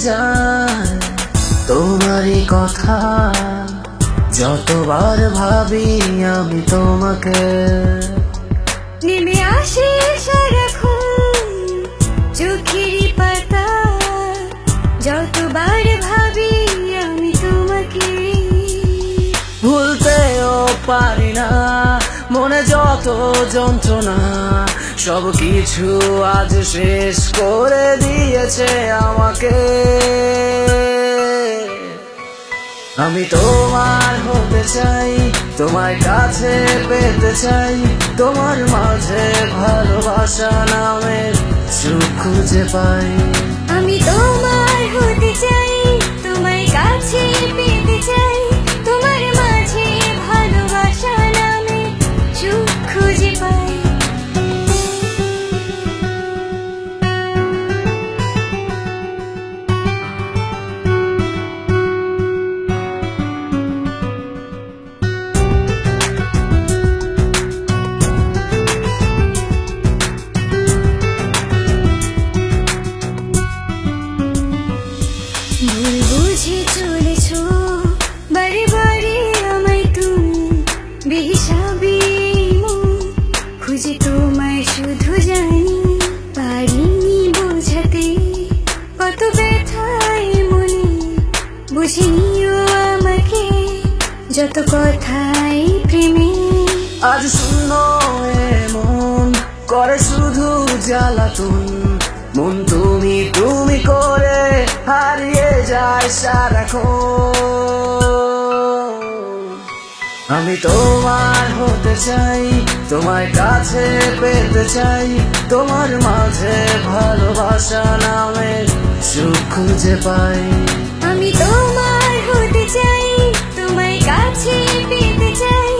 যায় তোমারই কথা, যতবার ভাবি আমি তোমাকে। নেমে আসে সারাক্ষণ চোখেরই পাতা, যতবার ভাবি আমি তোমাকে। ভুলতেও পারি না, মনে যত যন্ত্রণা সব কিছু আজ শেষ করে দিয়েছে আমাকে। আমি তোমার হতে চাই, তোমার কাছে পেতে চাই, তোমার মাঝে ভালোবাসা নামের সুখ খুঁজে পাই। আমি তোমার হতে চাই, তোমার কাছে পেতে চাই, তোমার মাঝে ভালোবাসা নামে সুখ খুঁজে পাই। ভুল বুঝে চলেছ বারে বারে আমায় তুমি, বেহিসাবি মন খুঁজে তোমায় শুধু জানি। পারিনি বোঝাতে কত ব্যথায় মনে, বুঝিনিও আমাকে যত কথাই প্রেমে। আজ শূন্য মন করে শুধু জ্বালাতন, মন তুমি তুমি করে হারিয়ে যায় সারাক্ষণ। আমি তোমার হতে চাই, তোমার কাছে পেতে চাই, তোমার মাঝে ভালোবাসা নামের সুখ খুঁজে পাই। আমি তোমার হতে চাই, তোমার কাছে পেতে চাই,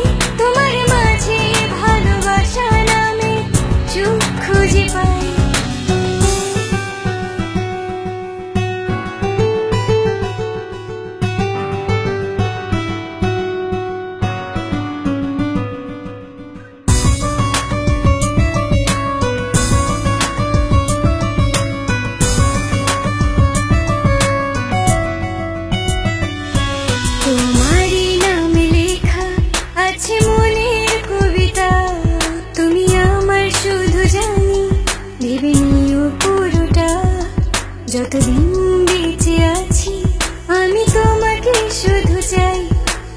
তোমার মাঝে ভালোবাসা নামে সুখ খুঁজে পাই। তোমারই নামে লেখা আছে মনের কবিতা, তুমি আমার শুধু জানি ভেবে নিও পুরোটা। যতদিন বেঁচে আছি আমি তোমাকে শুধু চাই,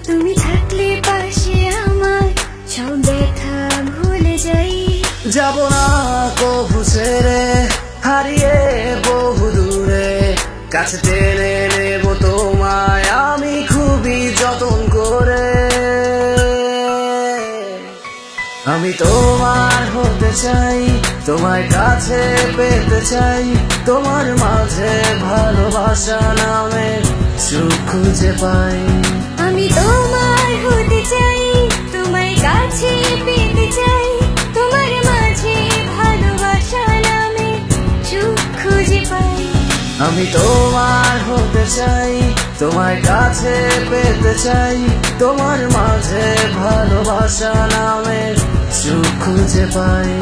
তুমি থাকলে পাশে আমার সব ব্যথা ভুলে যাই। যাব না কবু ছেড়ে হারিয়ে বহু দূরে, কাছে টেনে নেব তোমায় আমি খুবই যতন করে। আমি তোমার হতে চাই, তোমার কাছে পেতে চাই, তোমার মাঝে ভালোবাসা নামের সুখ খুঁজে পাই। আমি তোমার হতে চাই, তোমার কাছে পেতে চাই, তোমার মাঝে ভালোবাসা নামে সুখ খুঁজে পাই। আমি তোমার হতে চাই, তোমার কাছে পেতে চাই, তোমার মাঝে ভালোবাসা নামের সুখ খুঁজে পাই।